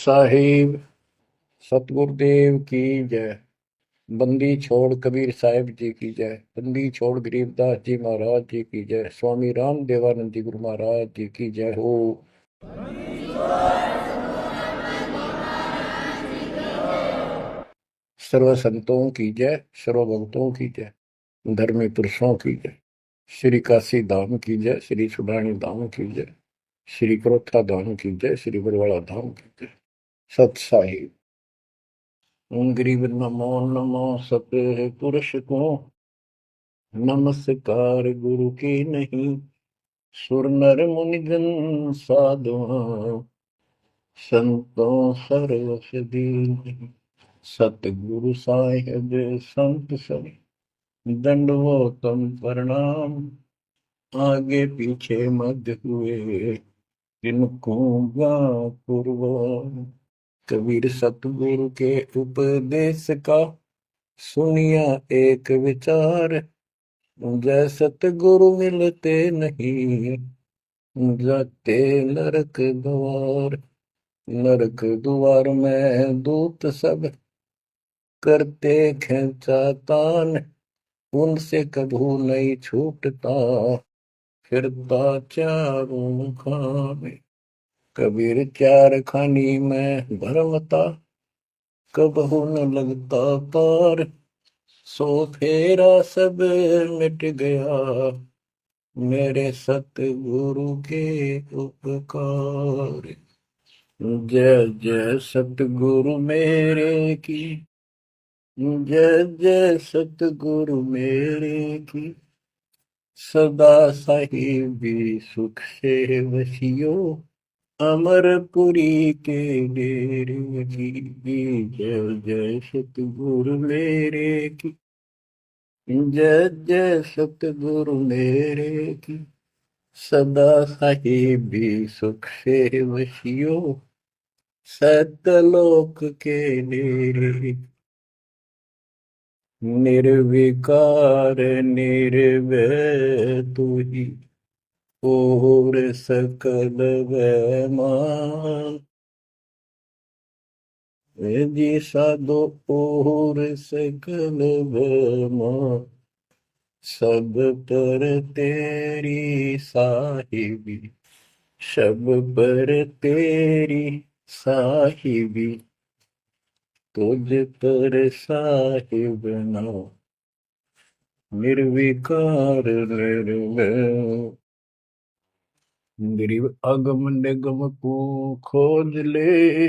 साहिब सतगुरुदेव की जय। बंदी छोड़ कबीर साहिब जी की जय। बंदी छोड़ गरीबदास जी महाराज जी की जय। स्वामी राम देवानंद जी गुरु महाराज जी की जय हो। सर्व संतों की जय, सर्व भक्तों की जय, धर्मी पुरुषों की जय। श्री काशी धाम की जय, श्री सुडानी धाम की जय, श्री क्रोथा धाम की जय, श्री बरवाड़ा धाम की जय। सत साहिब। गरीब नमो नमो सत पुरुष को नमस्कार गुरु की नहीं। सुर नर मुनिजन साधुआं संतों सरस दीन। सतगुरु साहिब संत सब दंडवतम प्रणाम। आगे पीछे मध्य हुए तिनको पूर्व। कबीर सतगुरु के उपदेश का सुनिया एक विचार। जय सतगुरु मिलते नहीं जाते नरक द्वार। नरक द्वार में दूत सब करते खेचा तान। उनसे कभू नहीं छूटता फिरता चारों खाने। कबीर चार खानी में भरमता कबहू न लगता पार। सो फेरा सब मिट गया मेरे सतगुरु के उपकार। जय जय सतगुरु मेरे की जय जय सतगुरु मेरे की। सदा साहिबी सुख से वसियो अमरपुरी के डेरे की। जय जय सतगुरु मेरे की जय जय सतगुरु मेरे की। सदा साहिबी सुख से वसियो सतलोक के डेरे। निर्विकार निर्भय तू ही और सकल वैमान। जी साधो और सकल वैमान। सब पर तेरी साहिबी सब पर तेरी साहिबी। तुझ पर साहिब ना निर्विकार निर्भय। गरीब अगम निगम को खोज ले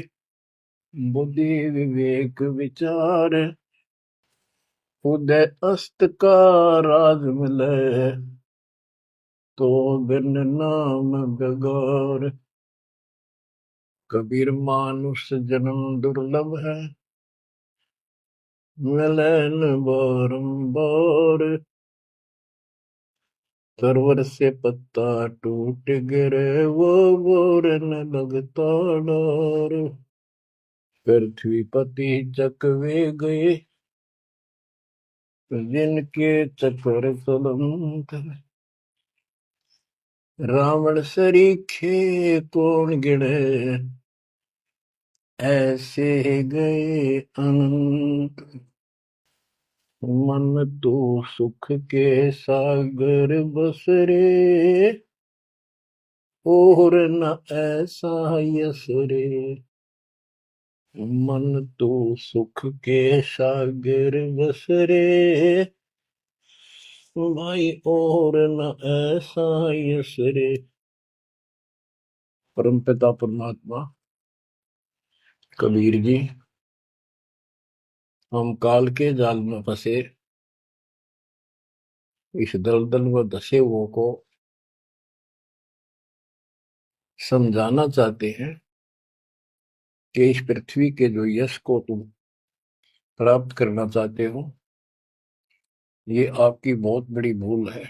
बुद्धि विवेक विचार। उदय अस्त का राज मिले तो बिन नाम बेगार। कबीर मानुष जन्म दुर्लभ है मिले न बारंबार। सरवर से पत्ता टूट गिरे वो बोर न लगता डार। पृथ्वी पति चकवे गए जिनके चक्र चलंत। रावण सरीखे कौन गिने ऐसे गए अनंत। मन तो सुख के सागर बसरे और न ऐसा यस रे। मन तो सुख के सागर बसरे भाई और न ऐसा यस रे। परमपिता परमात्मा कबीर जी, हम काल के जाल में फंसे इस दलदल में धसे हुओं को समझाना चाहते हैं कि इस पृथ्वी के जो यश को तुम प्राप्त करना चाहते हो ये आपकी बहुत बड़ी भूल है।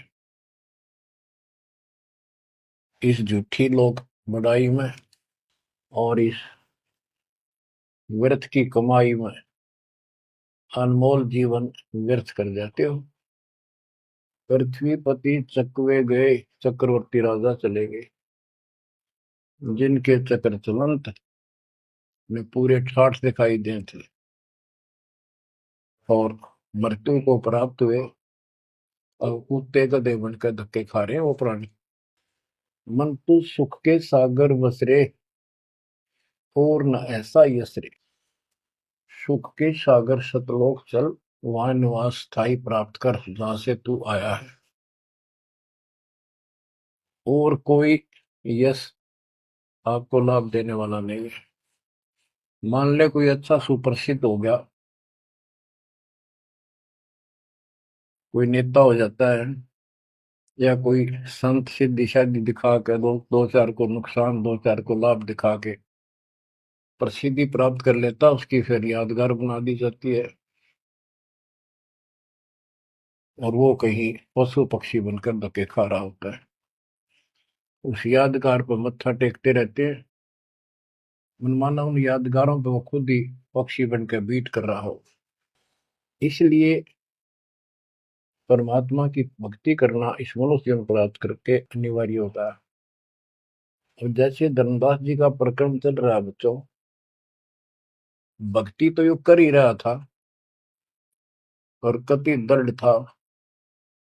इस झूठी लोक बड़ाई में और इस व्यर्थ की कमाई में अनमोल जीवन व्यर्थ कर जाते हो। पृथ्वीपति चकवे गए चक्रवर्ती राजा चले गए जिनके चक्र चलंत। में पूरे ठाठ दिखाई दें थे और मृत्यु को प्राप्त हुए और कुत्ते गधे बनकर धक्के खा रहे हैं वो प्राणी। मन तू सुख के सागर बसरे और न ऐसा यसरे, सुख के सागर सतलोक चल, वहां निवास स्थायी प्राप्त कर जहां से तू आया है। और कोई यश आपको लाभ देने वाला नहीं है। मान ले कोई अच्छा सुप्रसिद्ध हो गया, कोई नेता हो जाता है, या कोई संत सिद्धि शादी दिखा के दो चार को नुकसान, दो चार को लाभ दिखा के प्रसिद्धि प्राप्त कर लेता, उसकी फिर यादगार बना दी जाती है और वो कहीं पशु पक्षी बनकर धक्के खा रहा होता है। उस यादगार पर मत्था टेकते रहते हैं, मनमाना उन यादगारों पे वो खुद ही पक्षी बनकर बीट कर रहा हो। इसलिए परमात्मा की भक्ति करना इस मनुष्य जन्म प्राप्त करके अनिवार्य होता है। और जैसे धर्मदास जी का प्रकरण चल रहा है बच्चों, भक्ति तो यो कर ही रहा था और कति दृढ़ था,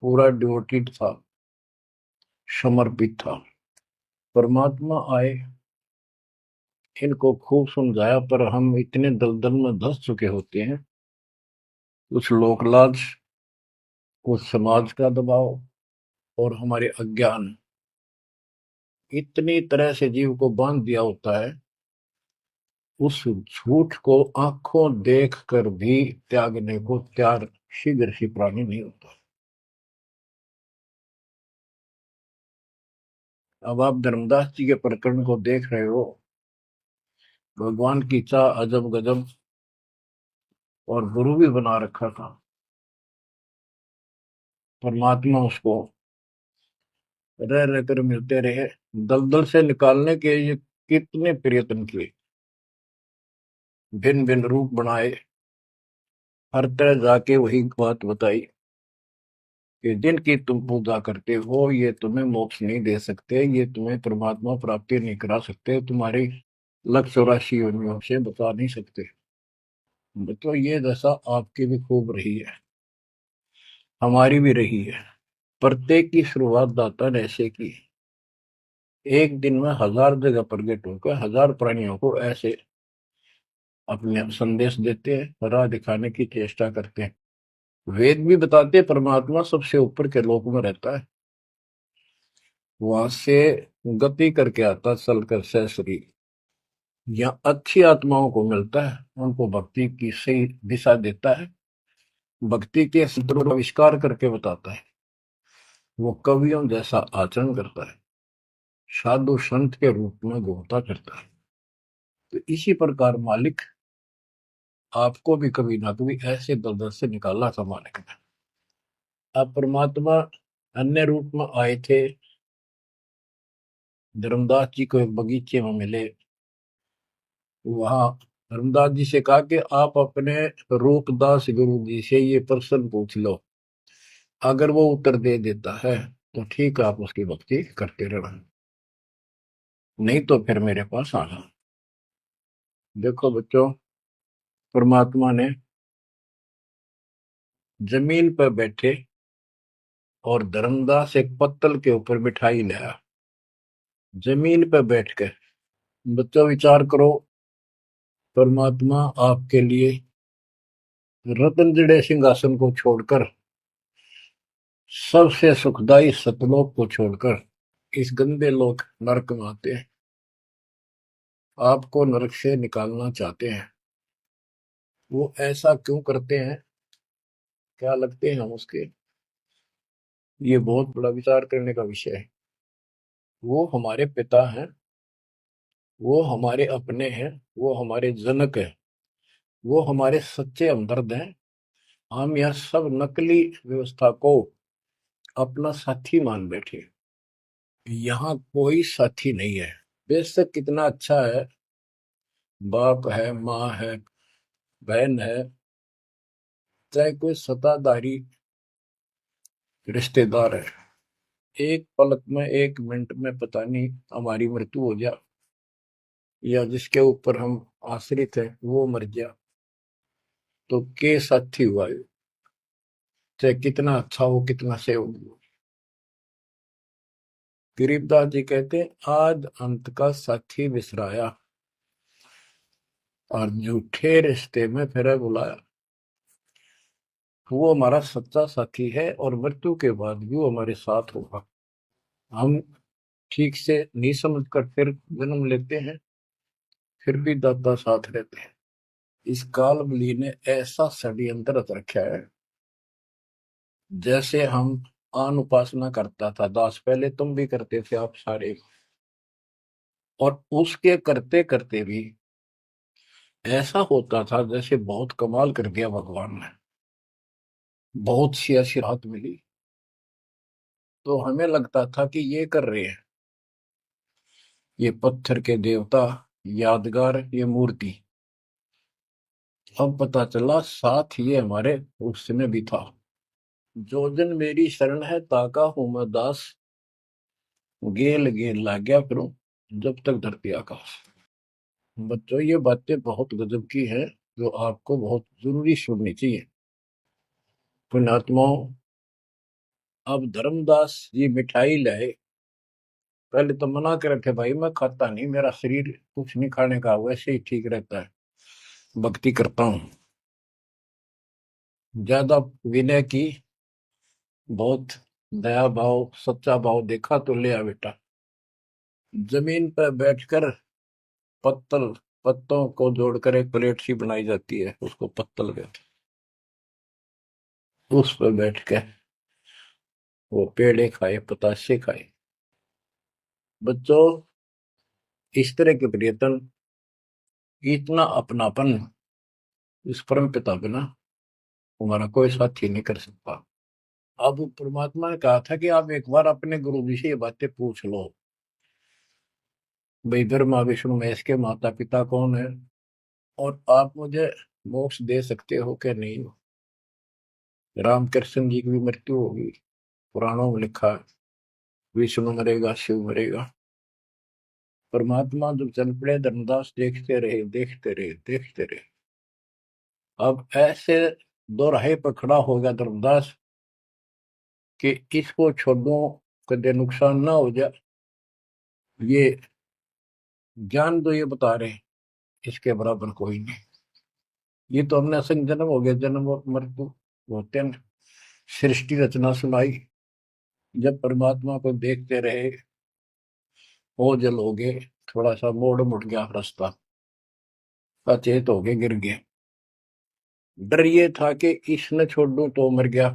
पूरा डिवोटेड था, समर्पित था। परमात्मा आए, इनको खूब समझाया, पर हम इतने दलदल में धंस चुके होते हैं, कुछ लोक लाज, कुछ समाज का दबाव और हमारे अज्ञान इतनी तरह से जीव को बांध दिया होता है, उस झूठ को आंखों देख कर भी त्यागने को तैयार शीघ्र ही प्राणी नहीं होता। अब आप धर्मदास जी के प्रकरण को देख रहे हो, भगवान की चाह अजब गजब और गुरु भी बना रखा था। परमात्मा उसको रह रहकर मिलते रहे, दलदल से निकालने के ये कितने प्रयत्न किए, भिन्न भिन्न रूप बनाए, हर तरह जाके वही बात बताई कि जिनकी तुम पूजा करते हो ये तुम्हें मोक्ष नहीं दे सकते, ये तुम्हें परमात्मा प्राप्ति नहीं करा सकते, तुम्हारी 184 योनियों से बता नहीं सकते। तो ये दशा आपकी भी खूब रही है, हमारी भी रही है। प्रत्येक की शुरुआत दाता ने ऐसे की, एक दिन में 1000 जगह प्रकट होकर 1000 प्राणियों को ऐसे अपने संदेश देते हैं, राह दिखाने की चेष्टा करते हैं। वेद भी बताते हैं परमात्मा सबसे ऊपर के लोक में रहता है, वहां से गति करके आता चल कर सहसरी, या अच्छी आत्माओं को मिलता है, उनको भक्ति की सही दिशा देता है, भक्ति के सूत्रों का आविष्कार करके बताता है, वो कवियों जैसा आचरण करता है, साधु संत के रूप में घूमता करता है। तो इसी प्रकार मालिक आपको भी कभी ना कभी ऐसे दलदल से निकाला था मालिक ने। अब परमात्मा अन्य रूप में आए थे, धर्मदास जी को एक बगीचे में मिले, वहां धर्मदास जी से कहा कि आप अपने रूपदास गुरु जी से ये प्रश्न पूछ लो, अगर वो उत्तर दे देता है तो ठीक है, आप उसकी भक्ति करते रहना, नहीं तो फिर मेरे पास आना। देखो बच्चों, परमात्मा ने जमीन पर बैठे और धर्मदास एक पत्तल के ऊपर बिठाई लाया, जमीन पर बैठ कर। बच्चों विचार करो, परमात्मा आपके लिए रत्न जड़े सिंहासन को छोड़कर, सबसे सुखदायी सतलोक को छोड़कर इस गंदे लोक नरक में आते हैं, आपको नरक से निकालना चाहते हैं। वो ऐसा क्यों करते हैं, क्या लगते हैं हम उसके, ये बहुत बड़ा विचार करने का विषय है। वो हमारे पिता हैं, वो हमारे अपने हैं, वो हमारे जनक हैं, वो हमारे सच्चे हमदर्द हैं। हम यह सब नकली व्यवस्था को अपना साथी मान बैठे, यहाँ कोई साथी नहीं है। बेशक कितना अच्छा है, बाप है, माँ है, बहन है, चाहे कोई सत्ताधारी रिश्तेदार है, एक पलक में, एक मिनट में पता नहीं हमारी मृत्यु हो जाए, या जिसके ऊपर हम आश्रित हैं वो मर गया तो के साथी हुआ है, चाहे कितना अच्छा हो कितना सेव हो। गरीबदास जी कहते हैं आद अंत का साथी बिसराया और झूठे रिश्ते में फिर बुलाया। वो हमारा सच्चा साथी है और मृत्यु के बाद भी वो हमारे साथ होगा। हम ठीक से नहीं समझ कर फिर जन्म लेते हैं, फिर भी दादा साथ रहते हैं। इस काल बली ने ऐसा षड्यंत्र रच रखा है। जैसे हम आन उपासना करता था दास, पहले तुम भी करते थे आप सारे, और उसके करते करते भी ऐसा होता था जैसे बहुत कमाल कर दिया भगवान ने, बहुत सी ऐसी राहत मिली। तो हमें लगता था कि ये कर रहे हैं, ये पत्थर के देवता, यादगार, ये मूर्ति। अब पता चला साथ ये हमारे उसमें भी था। जो जन मेरी शरण है ताका हूं मैं दास, गेल गेल ला गया फिरूं जब तक धरती आकाश। बच्चों ये बातें बहुत गजब की हैं जो आपको बहुत जरूरी सुननी चाहिए। पुण्यात्माओं, अब धर्मदास जी मिठाई लाए। पहले तो मना कर रखे भाई मैं खाता नहीं, मेरा शरीर कुछ नहीं खाने का वैसे ही ठीक रहता है, भक्ति करता हूँ। ज्यादा विनय की, बहुत दया भाव सच्चा भाव देखा तो ले आ बेटा। जमीन पर बैठकर पत्तल, पत्तों को जोड़कर एक प्लेट सी बनाई जाती है, उसको पत्तल कहते हैं। उस पर बैठ के वो पेड़े खाए पताशे खाए। बच्चों, इस तरह के प्रयत्न, इतना अपनापन इस परम पिता बिना हमारा कोई साथी नहीं कर सकता। अब परमात्मा ने कहा था कि आप एक बार अपने गुरु जी से ये बातें पूछ लो, भाई ब्रह्मा विष्णु महेश के माता पिता कौन है, और आप मुझे मोक्ष दे सकते हो कि नहीं। रामकृष्ण जी की भी मृत्यु होगी, पुराणों में लिखा है, विष्णु मरेगा शिव मरेगा। परमात्मा जब चल पड़े धर्मदास देखते रहे देखते रहे देखते रहे। अब ऐसे दो राहे पर खड़ा हो गया धर्मदास कि इसको छोड़ो, कदे नुकसान ना हो जाए। ये ज्ञान तो ये बता रहे हैं, इसके बराबर कोई नहीं। ये तो हमने असंग जन्म हो गया, जन्म और मृत्यु होते हैं। सृष्टि रचना सुनाई, जब परमात्मा को देखते रहे ओझल हो गए, थोड़ा सा मोड़ मुड़ गया रास्ता, अचेत हो गए गिर गए। डर ये था कि इसने छोड़ दूं तो मर गया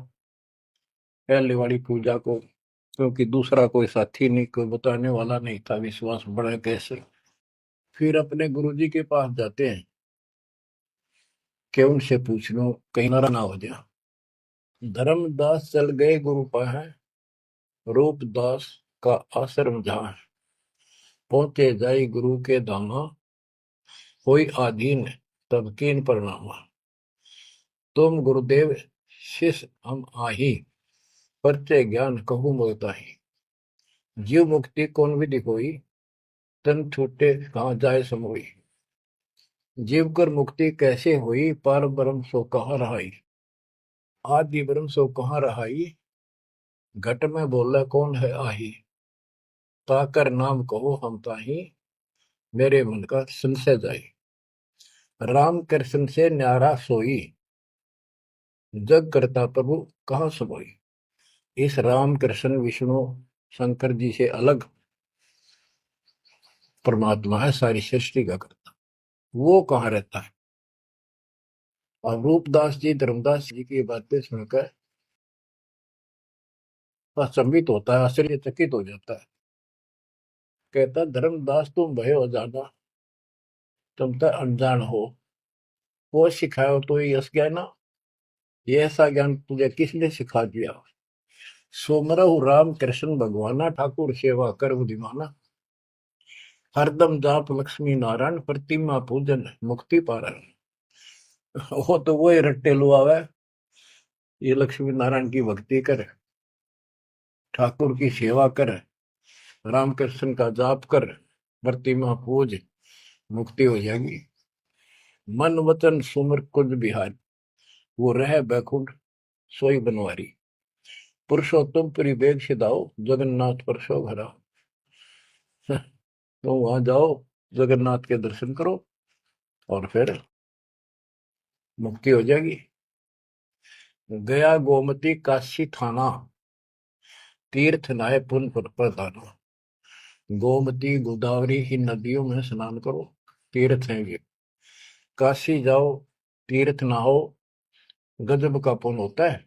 पहले वाली पूजा को, क्योंकि दूसरा कोई साथी नहीं, कोई बताने वाला नहीं था, विश्वास बढ़े कैसे। फिर अपने गुरुजी के पास जाते हैं कि उनसे पूछ लो कहीं नारा ना हो जाए। धर्मदास चल गए गुरु पाए, रूपदास का आश्रम जहाँ, पहुंचे जाई गुरु के धामा, कोई आधीन तब कीन प्रणामा। तुम गुरुदेव शिष्य हम आही, परचे ज्ञान कहूँ मोताही। जीव मुक्ति कौन विधि कोई, तन छूटे कहाँ जाए समोई। जीव कर मुक्ति कैसे हुई, पार ब्रह्म सो कहाँ रहाई। आदि ब्रह्म सो कहाँ रहाई, घट में बोला कौन है आही। ताकर नाम कहो हम ताही, मेरे मन का संशय जाई। राम कृष्ण से न्यारा सोई, जग करता प्रभु कहाँ सोई। इस राम कृष्ण विष्णु शंकर जी से अलग परमात्मा है, सारी सृष्टि का करता, वो कहाँ रहता है। और रूपदास जी धर्मदास जी की बातें सुनकर अचंभित होता है, आश्चर्यचकित हो जाता है। कहता धर्मदास तुम भय हो ज्यादा, तुम तो अनजान हो, वो सिखाओ तो ये यश ज्ञान, ये ऐसा ज्ञान तुझे किसने सिखा दिया। सोमरहु राम कृष्ण भगवाना, ठाकुर सेवा कर बुद्धिमाना। हरदम जाप लक्ष्मी नारायण, प्रतिमा पूजन मुक्ति पारण। वो तो वो रट्टे लुआवे, ये लक्ष्मी नारायण की भक्ति कर, ठाकुर की सेवा कर, रामकृष्ण का जाप कर, प्रतिमा पूज, मुक्ति हो जाएगी। मन वचन सुमर कुंज बिहारी, वो रह बैकुंठ सोई बनवारी। पुरुषोत्तम परिवेग सिधाओ, जगन्नाथ परसो घरा। तो वहां जाओ, जगन्नाथ के दर्शन करो और फिर मुक्ति हो जाएगी। गया गोमती काशी थाना, तीर्थ नाय पुन प्रदाना। गोमती गोदावरी इन नदियों में स्नान करो, तीर्थ हैं ये। काशी जाओ, तीर्थ नहाओ, गजब का पुण्य होता है।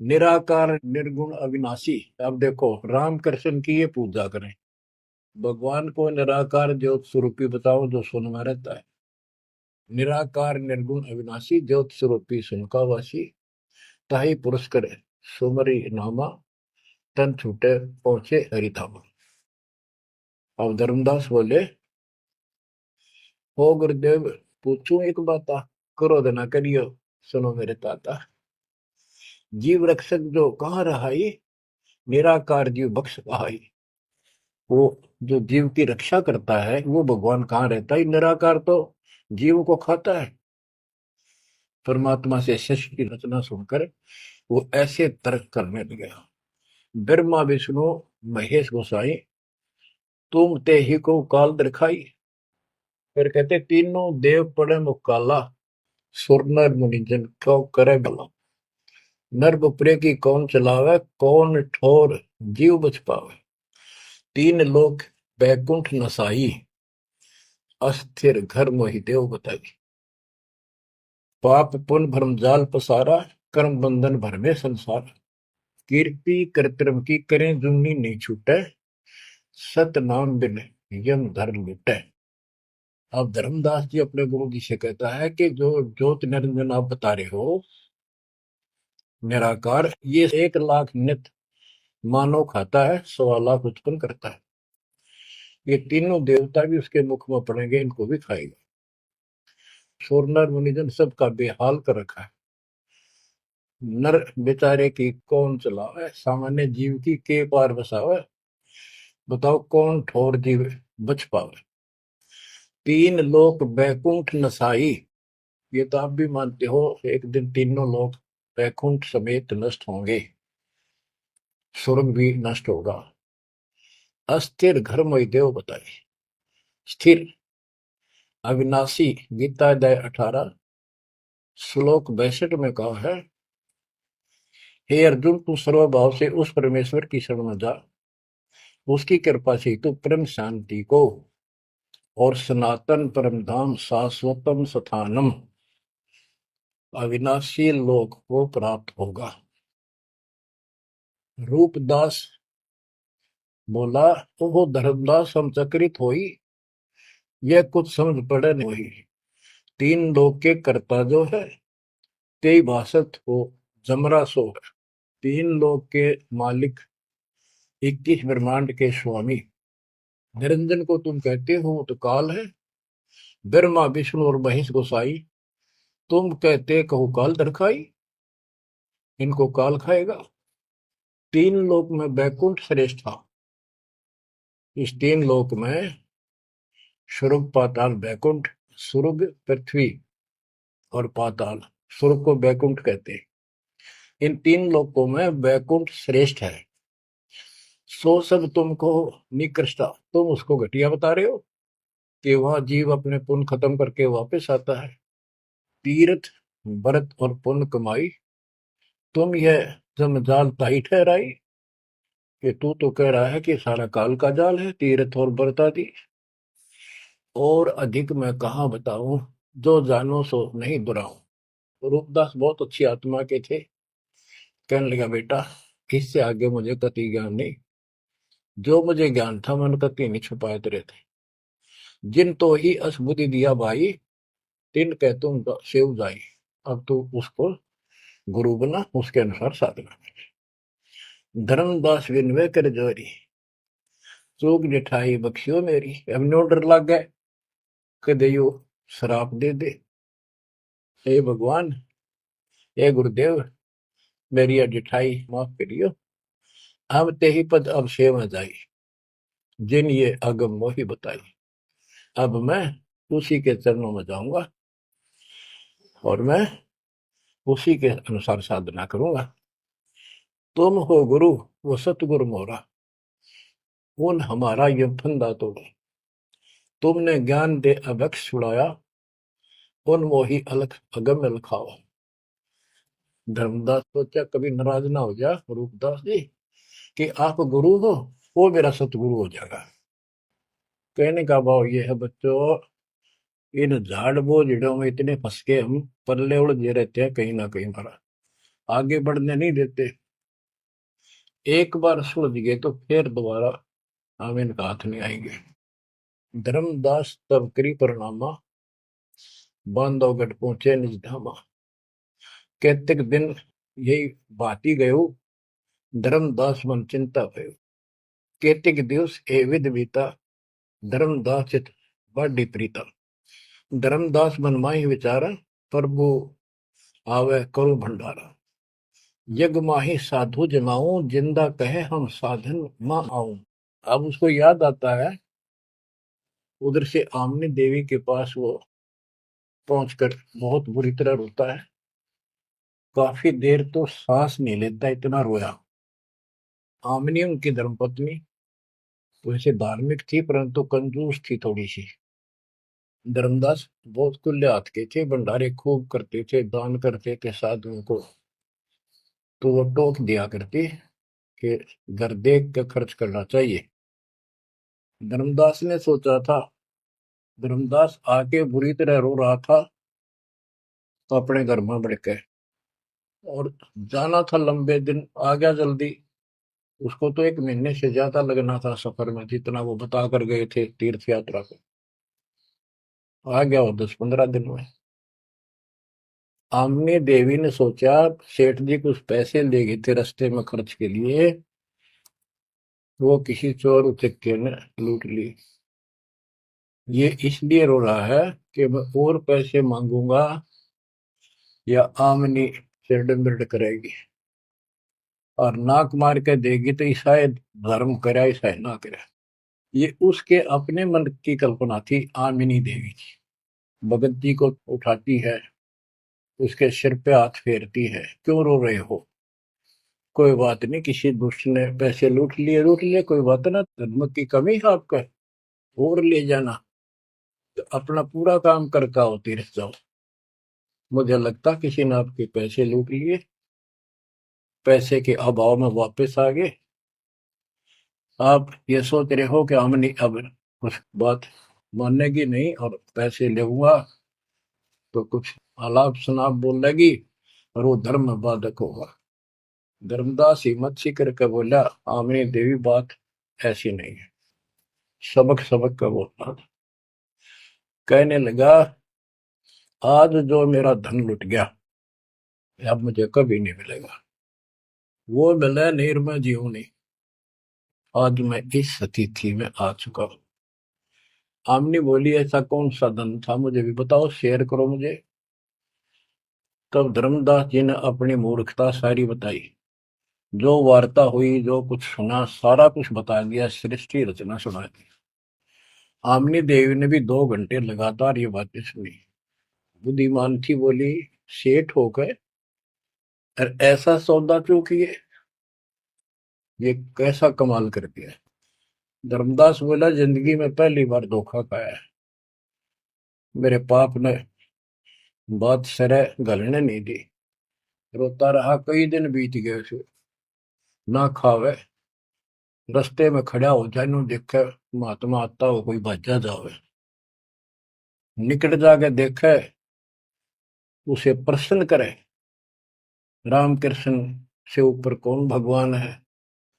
निराकार निर्गुण अविनाशी, अब देखो राम कृष्ण की ये पूजा करें, भगवान को निराकार ज्योत स्वरूपी बताओ जो सुन में रहता है। निराकार निर्गुण अविनाशी ज्योत स्वरूपी सुनकावासी, ताही पुरुष करे सुमरी नामा, तन छूटे पहुंचे हरिधामा। अब धर्मदास बोले, हो गुरुदेव पूछूं एक बात, क्रोध न करियो सुनो मेरे ताता। जीव रक्षक जो कहाँ रहाई, निराकार जीव बख्श कहाई। वो जो जीव की रक्षा करता है वो भगवान कहाँ रहता है, निराकार तो जीव को खाता है। परमात्मा से शिष्य की रचना सुनकर वो ऐसे तर्क करने लगा। ब्रह्मा विष्णु महेश गोसाई, तुम ते ही को काल दिखाई। फिर कहते तीनों देव पड़े मुकाला, सुर नर मुनि जन क्यों करे भला। नर बपरे की कौन चलावे, कौन ठोर जीव बच पावे। तीन लोक बैकुंठ नसाई, अस्थिर घर मोहि देव बताई। पाप पुण्य भ्रम जाल पसारा, कर्म बंधन भर में संसार। कीर्ति कर्तव्य की करें जुम्नी नहीं छूटे, सत नाम बिन यम धर्म मिटे। अब धर्मदास जी अपने गुरु जी से कहता है कि जो ज्योत निरंजन आप बता रहे हो निराकार, ये 1 लाख नित मानव खाता है, 1.25 लाख उत्पन्न करता है। ये तीनों देवता भी उसके मुख में पड़ेंगे, इनको भी खाएगा। सोरनर मुनिजन सबका बेहाल कर रखा है। नर बेचारे की कौन चलावे, सामान्य जीव की के पार बसावे। बताओ कौन ठोर जीव बच पावे। तीन लोक बैकुंठ नसाई, ये तो आप भी मानते हो एक दिन तीनों लोग बैकुंठ समेत नष्ट होंगे, स्वर्ग भी नष्ट होगा। अस्थिर घर मोहि देव बताए। स्थिर अविनाशी, गीता अध्याय 18 श्लोक 62 में कहा है, हे अर्जुन तू सर्वभाव से उस परमेश्वर की शरण में जा, उसकी कृपा से तू परम शांति को और सनातन परम धाम शाश्वतम स्थानम अविनाशी लोक को प्राप्त होगा। रूपदास बोला, तो वो धर्मदास हम चकित होई, यह कुछ समझ पड़े नहीं। तीन लोक के कर्ता जो है, ते भाषत हो जमरा सो है। तीन लोक के मालिक, 21 ब्रह्मांड के स्वामी निरंजन को तुम कहते हो तो काल है। ब्रह्मा विष्णु और महेश गोसाई, तुम कहते कहो काल दरखाई, इनको काल खाएगा। तीन लोक में बैकुंठ श्रेष्ठ था। इस तीन लोक में स्वर्ग पाताल बैकुंठ, स्वर्ग पृथ्वी और पाताल, स्वर्ग को बैकुंठ कहते हैं। इन तीन लोकों में बैकुंठ श्रेष्ठ है। सो सब तुमको निकृष्टा, तुम उसको घटिया बता रहे हो कि वह जीव अपने पुण्य खत्म करके वापस आता है। तीर्थ व्रत और पुण्य कमाई, तुम यह जमजाल ताई ठहराई कि तू तो कह रहा है कि सारा काल का जाल है तीर्थ और व्रत आदि। और अधिक मैं कहाँ बताऊं, जो जानो सो नहीं दुराऊं। रूपदास बहुत अच्छी आत्मा के थे। कहने लगा बेटा, इससे आगे मुझे कति ज्ञान नहीं। जो मुझे ज्ञान था मन कति नहीं छुपाए तेरे थे। जिन तो ही असबुद्धि दिया भाई, तिन कह तुम सेव जाई। अब तू उसको गुरु बना, उसके अनुसार साधना। धर्मदास विनवे कर जोरी, चूक जिठाई बख्शियो मेरी। अब नो डर लग गए कदे यो श्राप दे दे। हे भगवान, हे गुरुदेव, मेरी यह जिठाई माफ करियो। अब ते ही पद अब सेव जाई, जिन ये अगम मोही बताई। अब मैं उसी के चरणों में जाऊंगा और मैं उसी के अनुसार साधना करूंगा। तुम हो गुरु वो सतगुरु मोरा, उन हमारा ये फंदा तोड़ा। तुमने ज्ञान दे अभक्ष छुड़ाया, उन मोही अलख अगम लखावा। धर्मदास सोचा कभी नाराज ना हो जा रूपदास जी कि आप गुरु हो, वो मेरा सतगुरु हो जाएगा। कहने का भाव ये है बच्चों, इन झाड़ बोझड़ों में इतने फंस के हम पल्ले उलझे रहते हैं, कहीं ना कहीं हमारा आगे बढ़ने नहीं देते। एक बार सुलझ गए तो फिर दोबारा हम इनका हाथ नहीं आएंगे। धर्मदास तब करी परिणामा, बांधवगढ़ पहुंचे निज धामा। कैतिक दिन यही भाती गयो, धर्मदास मन चिंता भयो। कैतिक दिवस ए विध बीता, धर्मदास चित बाढ़ी प्रीता। धर्मदास मन माही विचारा, प्रभु आवे करो भंडारा। यज्ञ माही साधु जमाऊं, जिंदा कहे हम साधन मां आऊं। अब उसको याद आता है, उधर से आमनी देवी के पास वो पहुंचकर बहुत बुरी तरह रोता है। काफी देर तो सांस नहीं लेता, इतना रोया। आमनी उनकी धर्मपत्नी वैसे धार्मिक थी परंतु कंजूस थी थोड़ी सी। धर्मदास बहुत खुले हाथ के थे, भंडारे खूब करते थे, दान करते थे साधुओं को। तो वो टोक दिया करती कि घर देख कर खर्च करना चाहिए। धर्मदास ने सोचा था, धर्मदास आके बुरी तरह रो रहा था तो अपने घर में बढ़ के, और जाना था लंबे दिन, आ गया जल्दी। उसको तो 1 महीने से ज्यादा लगना था सफर में, जितना वो बता कर गए थे तीर्थ यात्रा को। आ गया वो 10-15 दिन में। आमनी देवी ने सोचा सेठ जी कुछ पैसे ले गए थे रास्ते में खर्च के लिए, वो किसी चोर उचक्के ने लूट ली। ये इसलिए रो रहा है कि मैं और पैसे मांगूंगा या आमनी सिरड बिरड करेगी, और नाक मार के देगी तो ईसाई धर्म करे ईसाई ना करे। ये उसके अपने मन की कल्पना थी। आमिनी देवी की भगत जी को उठाती है, उसके सिर पे हाथ फेरती है, क्यों रो रहे हो, कोई बात नहीं, किसी दुष्ट ने पैसे लूट लिए, कोई बात ना, धर्म की कमी है आपका, और ले जाना, तो अपना पूरा काम करके आओ, तीर्थ जाओ। मुझे लगता किसी ने आपके पैसे लूट लिए, पैसे के अभाव में वापस आ गए। आप ये सोच रहे हो कि हमने अब कुछ बात मानेगी नहीं और पैसे लेऊंगा तो कुछ आलाप शनाप बोलेगी और वो धर्म में बाधक होगा। धर्मदास हिम्मत सी करके बोला, आमनी देवी बात ऐसी नहीं है। सबक सबक का बोलना था। कहने लगा, आज जो मेरा धन लुट गया अब मुझे कभी नहीं मिलेगा, वो मिले नीर में जीव नहीं। आज मैं इस स्थिति में आ चुका हूं। आमनी बोली, ऐसा कौन सा धन था, मुझे भी बताओ, शेयर करो मुझे। तब धर्मदास जी ने अपनी मूर्खता सारी बताई, जो वार्ता हुई, जो कुछ सुना, सारा कुछ बता दिया, सृष्टि रचना सुना दी। आमनी देवी ने भी 2 घंटे लगातार ये बातें सुनी। बुद्धिमान थी, बोली, सेठ होकर और ऐसा सौदा चूकिए, ये कैसा कमाल कर दिया। धर्मदास बोला, जिंदगी में पहली बार धोखा खाया है। मेरे पाप ने बात सरे गलने नहीं दी। रोता रहा, कई दिन बीत गए उसे, ना खावे, रस्ते में खड़ा हो जाए, नु देखे महात्मा आता हो, कोई भाजा जावे, निकट जाके देखे, उसे प्रश्न करे, राम कृष्ण से ऊपर कौन भगवान है।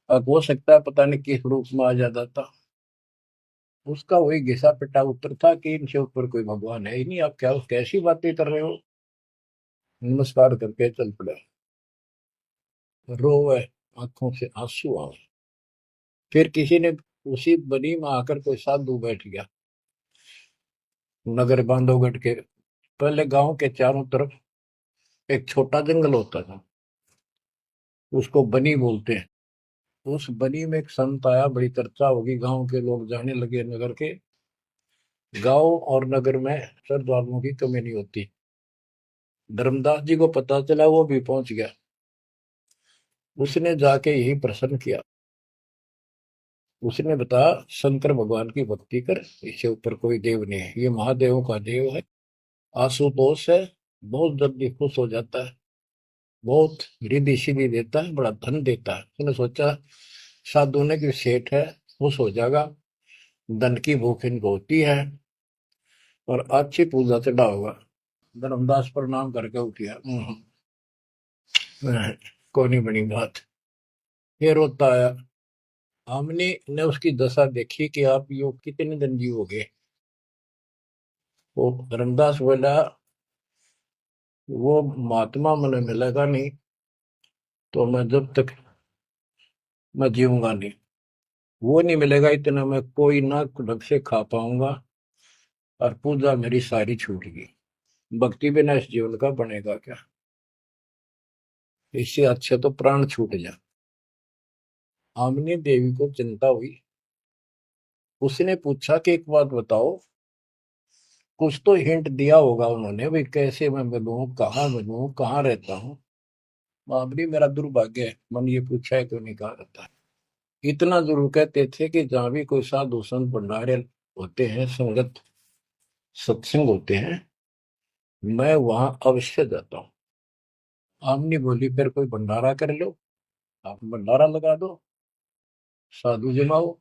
अब हो सकता है पता नहीं किस रूप में आ जाता था। उसका वही घिसा पिटा उत्तर था कि इनसे ऊपर कोई भगवान है ही नहीं, आप क्या कैसी बातें कर रहे हो। नमस्कार करके चल पड़े, रोवे, आंखों से आंसू आए। फिर किसी ने उसी बनी में आकर कोई साधु बैठ गया। नगर बांधवगढ़ के पहले गांव के चारों तरफ एक छोटा जंगल होता था, उसको बनी बोलते हैं। उस बनी में एक संत आया, बड़ी चर्चा होगी, गांव के लोग जाने लगे नगर के। गांव और नगर में श्रद्धालुओं की कमी नहीं होती। धर्मदास जी को पता चला, वो भी पहुंच गया। उसने जाके यही प्रश्न किया। उसने बताया, शंकर भगवान की भक्ति कर, इससे ऊपर कोई देव नहीं है, ये महादेवों का देव है। आशुतोष है, बहुत जल्दी खुश हो जाता है, बहुत रिद्धि सिद्धि देता है, बड़ा धन देता है। उसने सोचा साधु ने कि सेठ है, खुश हो जाएगा, धन की भूख इनको होती है और अच्छी पूजा चढ़ा होगा। धर्मदास प्रणाम करके उठ गया। कोई नहीं बनी बात। फिर रोता आया। हमने ने उसकी दशा देखी कि आप यो कितने दिन जीवोगे। वो धर्मदास बोला, वो महात्मा मैंने मिलेगा नहीं तो मैं जब तक मैं जीऊंगा नहीं। वो नहीं मिलेगा इतना मैं कोई ना ढंग से खा पाऊंगा और पूजा मेरी सारी छूट गई। भक्ति बिना इस जीवन का बनेगा क्या? इससे अच्छे तो प्राण छूट जा। आमनी देवी को चिंता हुई। उसने पूछा कि एक बात बताओ, कुछ तो हिंट दिया होगा उन्होंने, भाई कैसे मैं मिलूं, कहाँ रहता हूँ। मामली मेरा दुर्भाग्य है, मन ये पूछा है क्यों नहीं कहा रहता है। इतना जरूर कहते थे कि जहां भी कोई साधु संत भंडारे होते हैं, संगत सत्संग होते हैं, मैं वहां अवश्य जाता हूँ। आमनी बोली, फिर कोई भंडारा कर लो, आप भंडारा लगा दो, साधु जमाओ।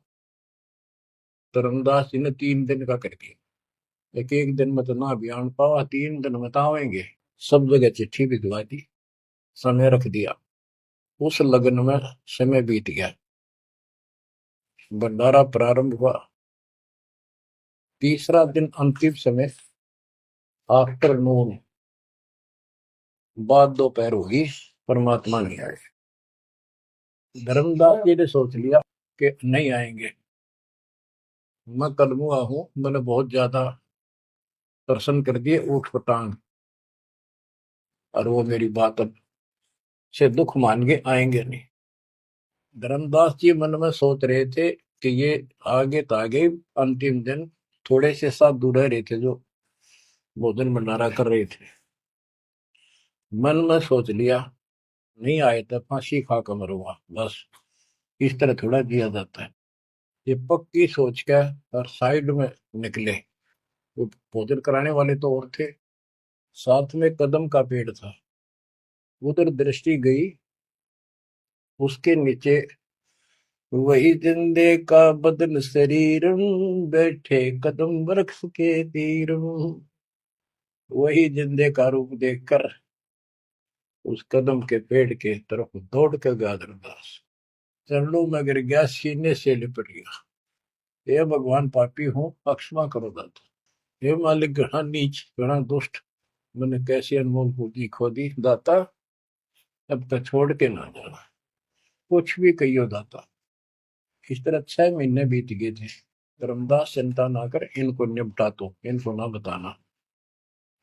धर्मदास जी ने 3 दिन का कर दिया। एक एक दिन में तो ना बयान पावा, 3 दिन में तो आवेंगे। सब जगह चिट्ठी भिजवा दी, समय रख दिया। उस लगन में समय बीत गया। भंडारा प्रारंभ हुआ। तीसरा दिन अंतिम समय, आफ्टरनून, बाद दोपहर होगी, परमात्मा नहीं आए। धर्मदास जी ने सोच लिया कि नहीं आएंगे, मैं कलमुआ हूं, मैंने बहुत ज्यादा दर्शन कर दिए ऊट पटांग, और वो मेरी बात अब से दुख मान के आएंगे नहीं। धर्मदास जी मन में सोच रहे थे कि ये आगे तो आगे अंतिम दिन थोड़े से साथ दूर रह रहे थे जो भोजन भंडारा कर रहे थे। मन में सोच लिया, नहीं आए तो फांसी खा कर मरूंगा बस, इस तरह थोड़ा जिया जाता है। ये पक्की सोच के और साइड में निकले। वो भोजन कराने वाले तो और थे, साथ में कदम का पेड़ था। उधर दृष्टि गई, उसके नीचे वही जिंदे का बदन शरीर, बैठे कदम वृक्ष के तीर। वही जिंदे का रूप देखकर उस कदम के पेड़ के तरफ दौड़ कर गया धर्मदास। चरणों में गिर गया, सीने से लिपट गया। हे भगवान, पापी हूँ, क्षमा करो दाता। हे मालिक, घना नीच, घना दुष्ट, मैंने कैसी अनमोल पूंजी खो दी दाता, अब तक छोड़ के ना जाना, कुछ भी कहियो दाता। इस तरह 6 महीने बीत गए थे। धर्मदास, चिंता ना कर, इनको निपटा, तो इनको ना बताना।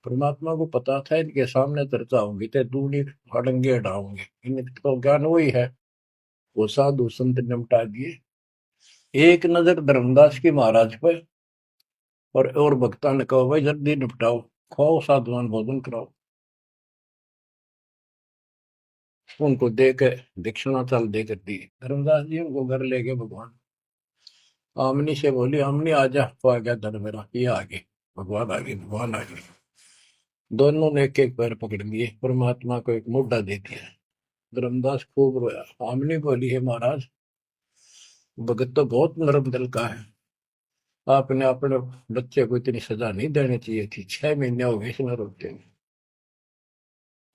परमात्मा को पता था इनके सामने चर्चा होंगी तो दूनी हड़ंगे हटाओगे, इनका तो ज्ञान वही है। वो साधु संत निपटा दिए। एक नजर धर्मदास की महाराज पर, और भक्ता ने कहा, भाई जल्दी निपटाओ, खाओ साधुवान भोजन कराओ। उनको दे के दक्षिणा चाल दे कर दी। धर्मदास जी उनको घर ले गए। भगवान आमनी से बोली, आमनी आजा, तो आ गया धन मेरा, ये आगे भगवान आगे, भगवान आगे। दोनों ने एक एक पैर पकड़ लिए, परमात्मा को एक मुद्दा दे दिया। धर्मदास खूब रोया। आमनी बोली, है महाराज, भगत तो बहुत नरम दिल का है, आपने अपने बच्चे को इतनी सजा नहीं देनी चाहिए थी, 6 महीने हो गए इसमें रोते हुए।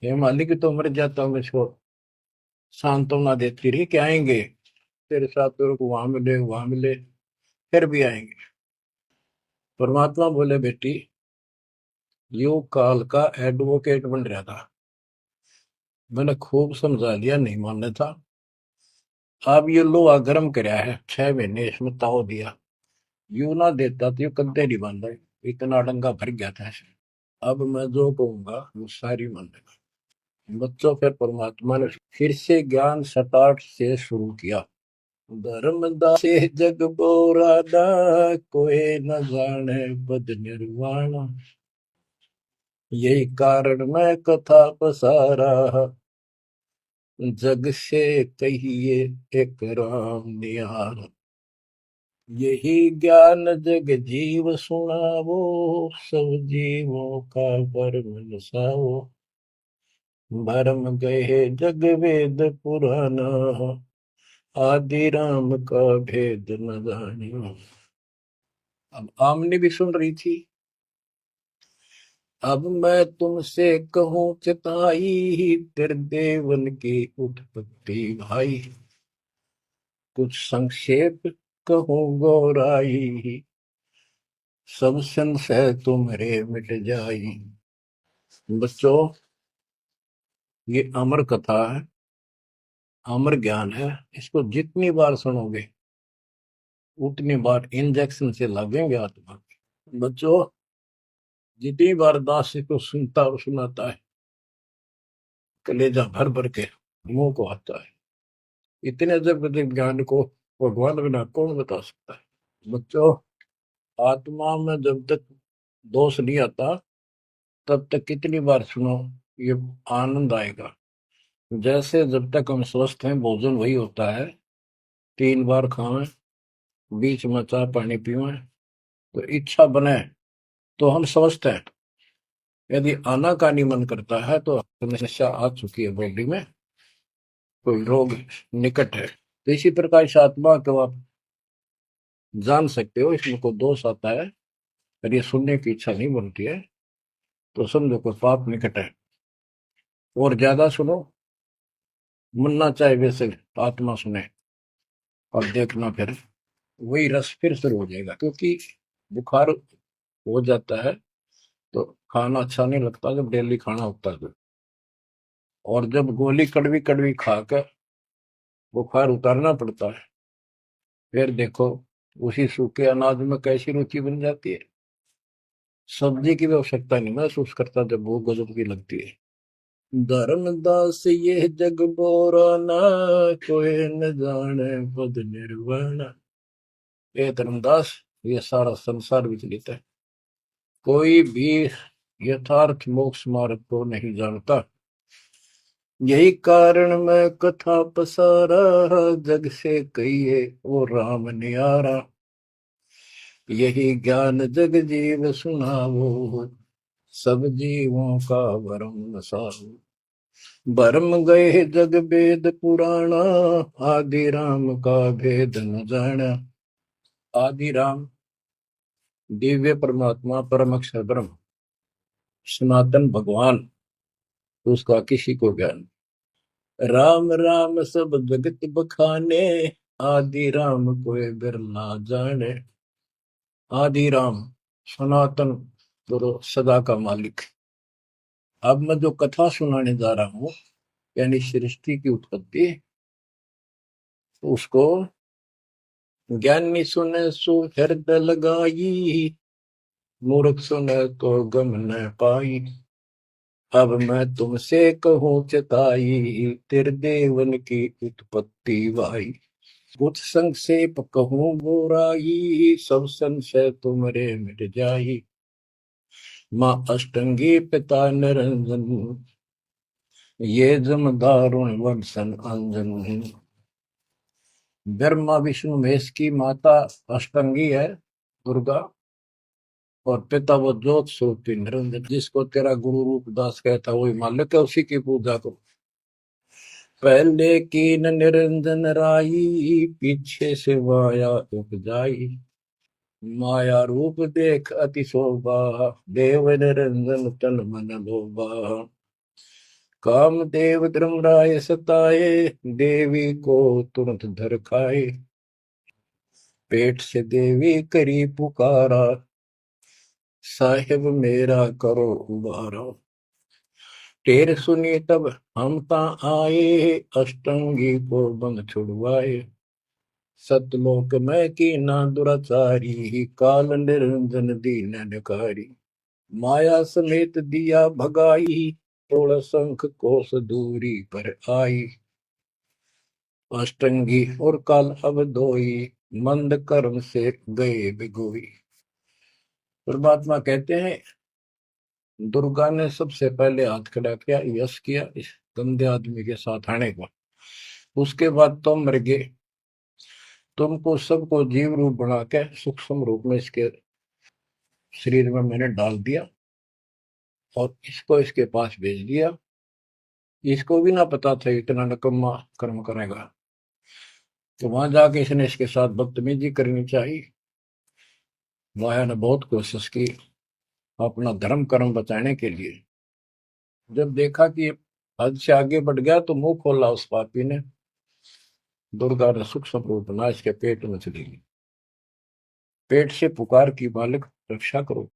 हे मालिक, तो मर जाता हूँ, इसको सांत्वना देती रही कि आएंगे तेरे साथ, तेरे को वहां मिले वहां मिले, फिर भी आएंगे। परमात्मा बोले, बेटी, यो काल का एडवोकेट बन रहा था, मैंने खूब समझा लिया, नहीं मानना था। अब ये लोहा गर्म कराया है, 6 महीने इसमें ताव दिया, यू ना देता तो यू कद्दे नहीं बन रहे, इतना डंगा भर गया था इसमें। अब मैं जो कहूंगा वो सारी मान लेगा। बच्चों, फिर परमात्मा ने फिर से ज्ञान स्टार्ट से शुरू किया। धर्मदासे जग बोरादा, कोई न जाने पद निर्वाणा। यही कारण मैं कथा पसारा, जग से कहिए एक राम निहार। यही ज्ञान जग जीव सुनावो, सब जीवों का भरम नसाओ। भरम गए जग वेद पुराना, आदि राम का भेद न जानियो। अब आमने भी सुन रही थी। अब मैं तुमसे कहूं चिताई, तेरे देवन की उत्पत्ति भाई। कुछ संक्षेप कहूं गौराई, सब संशय तुम्हारे मिट जाई। बच्चों, ये अमर कथा है, अमर ज्ञान है। इसको जितनी बार सुनोगे उतनी बार इंजेक्शन से लगेंगे आत्मा। बच्चों, जितनी बार दास इसको सुनता और सुनाता है, कलेजा भर भर के मुंह को आता है। इतने जब ज्ञान को भगवान बिना कौन बता सकता है। बच्चों, आत्मा में जब तक दोष नहीं आता, तब तक कितनी बार सुनो, ये आनंद आएगा। जैसे जब तक हम स्वस्थ हैं, भोजन वही होता है, 3 बार खाएं, बीच में चाय पानी पीवें, तो इच्छा बने तो हम स्वस्थ हैं। यदि आनाकानी मन करता है तो समस्या आ चुकी है, बॉडी में कोई रोग निकट है। तो इसी प्रकार इस आत्मा को आप जान सकते हो, इसमें कोई दोष आता है, अगर ये सुनने की इच्छा नहीं बनती है, तो समझो कोई पाप निकट है। और ज्यादा सुनो, मन ना चाहे वैसे आत्मा सुने, और देखना फिर वही रस फिर शुरू हो जाएगा। क्योंकि बुखार हो जाता है तो खाना अच्छा नहीं लगता, जब डेली खाना होता है तो। और जब गोली कड़वी कड़वी खाकर बुखार उतारना पड़ता है, फिर देखो उसी सूखे अनाज में कैसी रुचि बन जाती है। सब्जी की भी आवश्यकता नहीं महसूस करता जब भूख गजब की लगती है। धर्मदास ये जग बोराना, कोई न जाने पद निर्वाण। ये धर्मदास, ये सारा संसार विचलित है, कोई भी यथार्थ मोक्ष मार्ग को नहीं जानता। यही कारण मैं कथा पसारा, जग से कहिए वो राम नियारा। यही ज्ञान जग जीव सुनावो, सब जीवों का भरम नसाओ। भरम गए जग वेद पुराणा, आदि राम का भेद न जाना। आदि राम दिव्य परमात्मा, परम अक्षर ब्रह्म, सनातन भगवान, उसका किसी को ज्ञान। राम राम सब जगत बखाने, आदि राम कोई बिरला जाने। आदि राम सनातन गुरु, सदा का मालिक। अब मैं जो कथा सुनाने जा रहा हूं, यानी सृष्टि की उत्पत्ति, उसको ज्ञानी सुने सो हृदय लगाई, मूर्ख सुने तो गम न पाई। अब मैं तुमसे कहूं चिताई, तेरे देवन की उत्पत्ति भाई। कुछ संक्षेप कहूं गोराई, सब संशय तुमरे मिट जाई। माँ अष्टंगी पिता निरंजन, ये जम दारुण वंशन अंजन। ब्रह्मा विष्णु महेश की माता अष्टंगी है, दुर्गा, और पिता वो ज्योत स्वरूपी निरंजन। जिसको तेरा गुरु रूप दास कहता वही मालिक है, उसी की पूजा करो। पहले कीन निरंजन राई, पीछे से माया उपजाई। माया रूप देख अति शोभा, देव निरंजन तन मन लोभा। काम देव धर्मराय सताए, देवी को तुरंत धर खाए। पेट से देवी करी पुकारा, साहिब मेरा करो उबारा। टेर सुनी तब हम ता आए, अष्टंगी को बंद छुड़वाए। सतलोक में की ना दुराचारी, काल निरंजन दीन निकारी। माया समेत दिया भगाई, तोड़ शंख कोस दूरी पर आई। अष्टंगी और काल अब दोई, मंद कर्म से गए बिगोई। परमात्मा कहते हैं दुर्गा ने सबसे पहले हाथ खड़ा किया, यश किया इस गंदे आदमी के साथ आने का। उसके बाद तुम मर गए, तुमको सबको जीव रूप बना के सूक्ष्म रूप में इसके शरीर में मैंने डाल दिया और इसको इसके पास भेज दिया। इसको भी ना पता था इतना नकम्मा कर्म करेगा, तो वहां जाके इसने इसके साथ बदतमीजी करनी चाहिए। माया ने बहुत कोशिश की अपना धर्म कर्म बचाने के लिए। जब देखा कि हद से आगे बढ़ गया तो मुंह खोला उस पापी ने। दुर्गा ने सूक्ष्म रूप बना इसके पेट में चली गई। पेट से पुकार की, बालक रक्षा करो।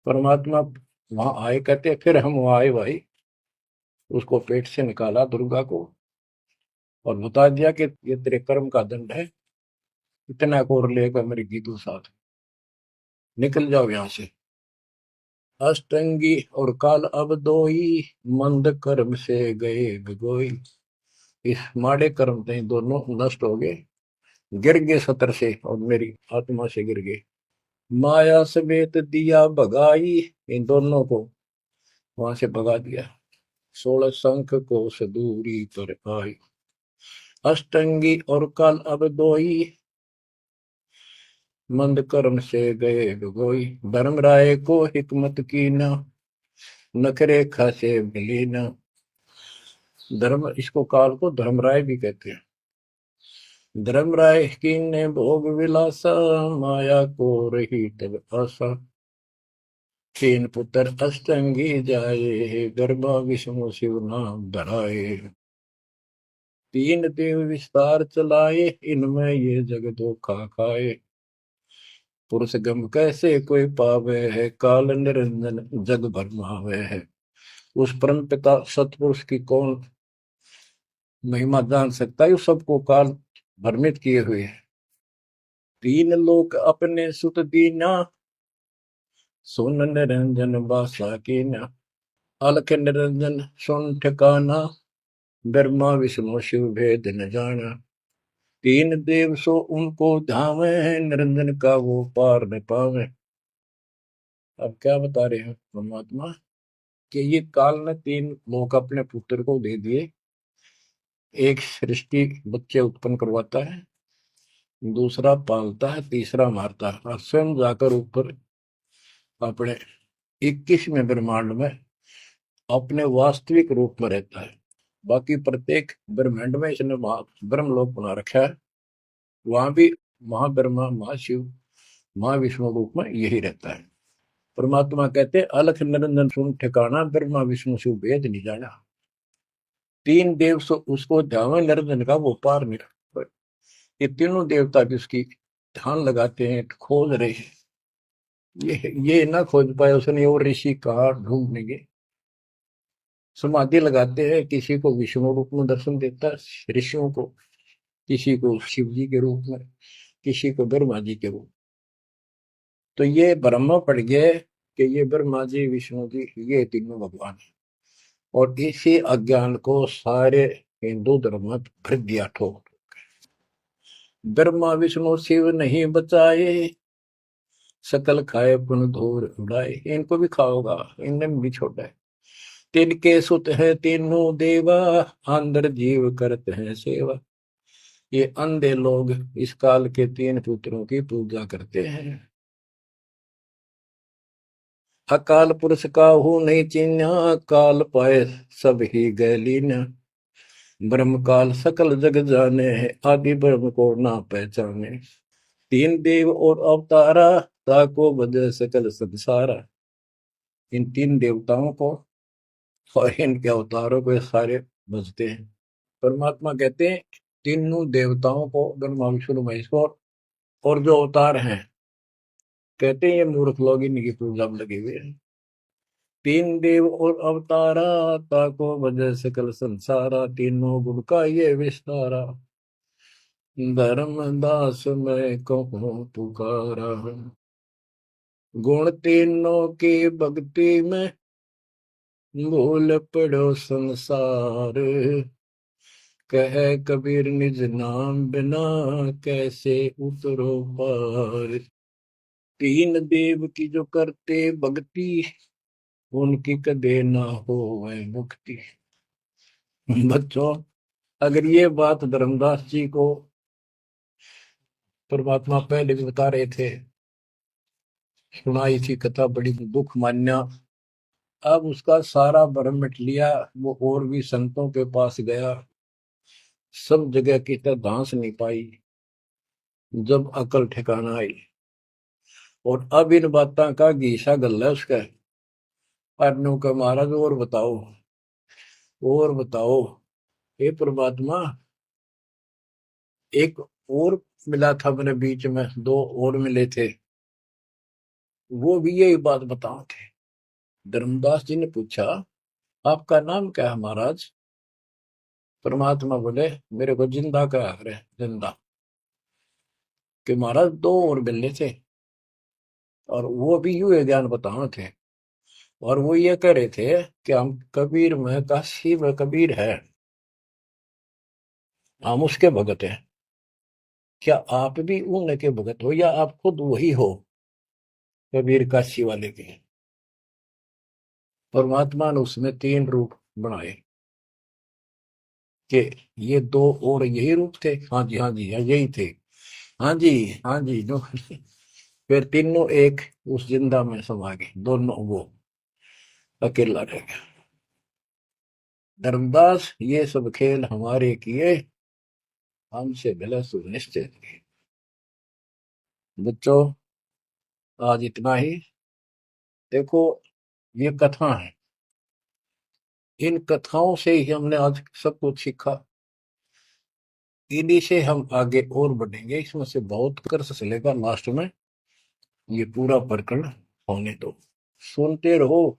परमात्मा वहां आए, कहते फिर हम वहां आए भाई, उसको पेट से निकाला दुर्गा को और बता दिया कि ये तेरे कर्म का दंड है, इतना कोर लेकर मेरे गीतों साथ निकल जाओ यहां से। अष्टंगी और काल अब दोई, मंद कर्म से गए बिगोई। इस माड़े कर्म थे दोनों नष्ट हो गए, गिर गए सतर से और मेरी आत्मा से गिर गए। माया समेत दिया भगाई, इन दोनों को वहां से भगा दिया। 16 शंख को सदूरी पर आई, अष्टंगी और काल अब दोई, मंद कर्म से गए बिगोई। धर्मराय को हिकमत की न, नखरे खासे मिली न। धर्म, इसको काल को धर्मराय भी कहते हैं। धर्मराय की ने भोग विलासा, माया को रही तब आशा। तीन पुत्र अष्टंगी जाए, गर्भा विष्णु शिव नाम धराए। तीन देव विस्तार चलाए, इनमें ये जग धोखा खाए। पुरुष गम कैसे कोई पावे है, काल निरंजन जग भरमावे है। उस परम पिता सतपुरुष की कौन महिमा जान सकता है, सबको काल भ्रमित किए हुए है। तीन लोक अपने सुत दीना, सुन निरंजन बासा कीना। अलख निरंजन सुन ठिकाना, ब्रह्मा विष्णु शिव भेद न जाना। तीन देव सो उनको धावे, निरंजन का वो पार न पावे। अब क्या बता रहे हैं परमात्मा कि ये काल ने तीन लोक अपने पुत्र को दे दिए। एक सृष्टि बच्चे उत्पन्न करवाता है, दूसरा पालता है, तीसरा मारता है और स्वयं जाकर ऊपर अपने 21वें ब्रह्मांड में अपने वास्तविक रूप में रहता है। बाकी प्रत्येक ब्रह्मांड में इसने ब्रह्मलोक बना रखा है, वहां भी महाब्रह्मा महाशिव महाविष्णु रूप में यही रहता है। परमात्मा कहते अलख निरंजन सुन ठिकाना, ब्रह्मा विष्णु शिव भेद नहीं जाना। तीन देव सो उसको ध्यान निरंजन का वो पार नहीं रखता। ये तीनों देवता भी उसकी ध्यान लगाते हैं, खोज रहे हैं। ये ना खोज पाए उसने और ऋषि कहा ढूंढने, समाधि लगाते हैं। किसी को विष्णु रूप में दर्शन देता है ऋषियों को, किसी को शिव जी के रूप में, किसी को ब्रह्मा जी के रूप। तो ये ब्रह्म पड़ गए कि ये ब्रह्मा जी विष्णु जी ये तीनों भगवान है। और इसी अज्ञान को सारे हिंदू धर्म में भर दिया ठोक। ब्रह्मा विष्णु शिव नहीं बचाए, सकल खाए पुन धूर उड़ाए। इनको भी खाओगा, इनने भी छोड़ा है। तिनके सुत है तीनों देवा, अंदर जीव करते हैं सेवा। ये अंधे लोग इस काल के तीन पुत्रों की पूजा करते हैं। अकाल पुरुष का हूं नहीं चिन्ह, काल पाए सब ही गैलीन। ब्रह्म काल सकल जग जाने है, आदि ब्रह्म को ना पहचाने। तीन देव और अवतारा, ताको बजे सकल संसारा। इन तीन देवताओं को और इनके अवतारों को सारे बजते हैं। परमात्मा कहते हैं तीनों देवताओं को, ब्रह्मा विष्णु महेश को और जो अवतार हैं, कहते हैं ये मूर्ख लोग इनकी पूजा में लगे हुए हैं। तीन देव और अवतारा, ताको वजह सकल संसारा। तीनों गुण का ये विस्तारा, धर्म दास मैं कहूँ पुकारा। गुण तीनों की भक्ति में, भूल पड़ो संसार। कह कबीर निज नाम बिना कैसे उतरो पार। तीन देव की जो करते भक्ति उनकी कदे ना हो वह मुक्ति। बच्चों, अगर ये बात धर्मदास जी को परमात्मा पहले भी बता रहे थे, सुनाई थी कथा, बड़ी दुख मान्या। अब उसका सारा भरम मिट लिया। वो और भी संतों के पास गया, सब जगह की तरह धांस नहीं पाई। जब अकल ठिकाना आई और अब इन बातों का घीसा गल है उसका। अनु का महाराज और बताओ, और बताओ। हे परमात्मा, एक और मिला था मेरे बीच में, दो और मिले थे, वो भी यही बात बताओ थे। धर्मदास जी ने पूछा, आपका नाम क्या है महाराज? परमात्मा बोले, मेरे को जिंदा का है, जिंदा। कि महाराज दो और मिलने थे, और वो भी यूं ज्ञान बताओ थे। और वो ये कह रहे थे कि हम कबीर में काशी में कबीर है, हम उसके भगत हैं। क्या आप भी उनके भगत हो या आप खुद वही हो, कबीर काशी वाले के? परमात्मा ने उसमें तीन रूप बनाए कि ये दो और यही रूप थे। हाँ जी, हाँ जी, यही थे। हाँ जी, हाँ जी, जो फिर तीनों एक उस जिंदा में समा गए, दोनों वो अकेला रह गया। धर्मदास ये सब खेल हमारे किए, हमसे भले सुनिश्चित किए। बच्चों, आज इतना ही। देखो, ये कथा है, इन कथाओं से ही हमने आज सब कुछ सीखा। इन्हीं से हम आगे और बढ़ेंगे, इसमें से बहुत कर चलेगा लास्ट में। ये पूरा प्रकरण होने दो, सुनते रहो।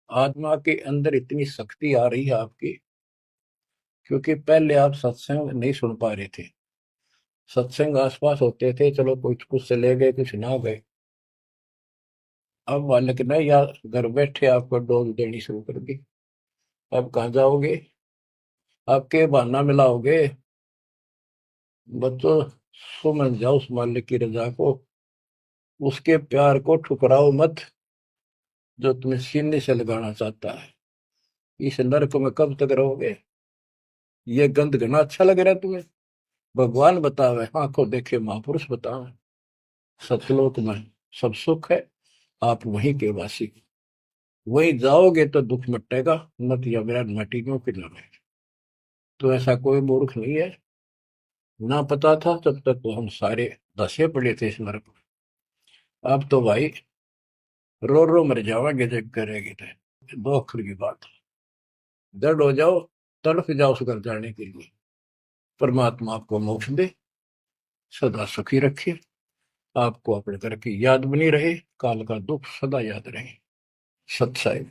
आत्मा के अंदर इतनी शक्ति आ रही है आपकी, क्योंकि पहले आप सत्संग नहीं सुन पा रहे थे। सत्संग आसपास होते थे, चलो कुछ कुछ चले गए, कुछ ना गए। अब मालिक ने या घर बैठे आपको डोज देनी शुरू कर दी। अब कहाँ जाओगे? आपके बहाना मिलाओगे? बच्चों, समझ जाओ उस मालिक की रजा को, उसके प्यार को ठुकराओ मत, जो तुम्हें सीने से लगाना चाहता है। इस नरक में कब तक रहोगे? ये गंध घना अच्छा लग रहा है तुम्हें? भगवान बतावे, आंखों देखे महापुरुष बतावे, सतलोक में सब सुख है, आप वहीं के वासी। वहीं जाओगे तो दुख मिटेगा, नत या विराट मिटेगा कि न मिटे। तो ऐसा कोई मूर्ख नहीं है। ना पता था तब तक तो हम सारे दसे पड़े थे इस नरक में। अब तो भाई रो रो मर जाओगे जब करेगी तो। दो अक्षर की बात, दर्द हो जाओ, तड़फ जाओ उस घर जाने के लिए। परमात्मा आपको मोक्ष दे, सदा सुखी रखे, आपको अपने घर की याद बनी रहे, काल का दुख सदा याद रहे। सत्साई।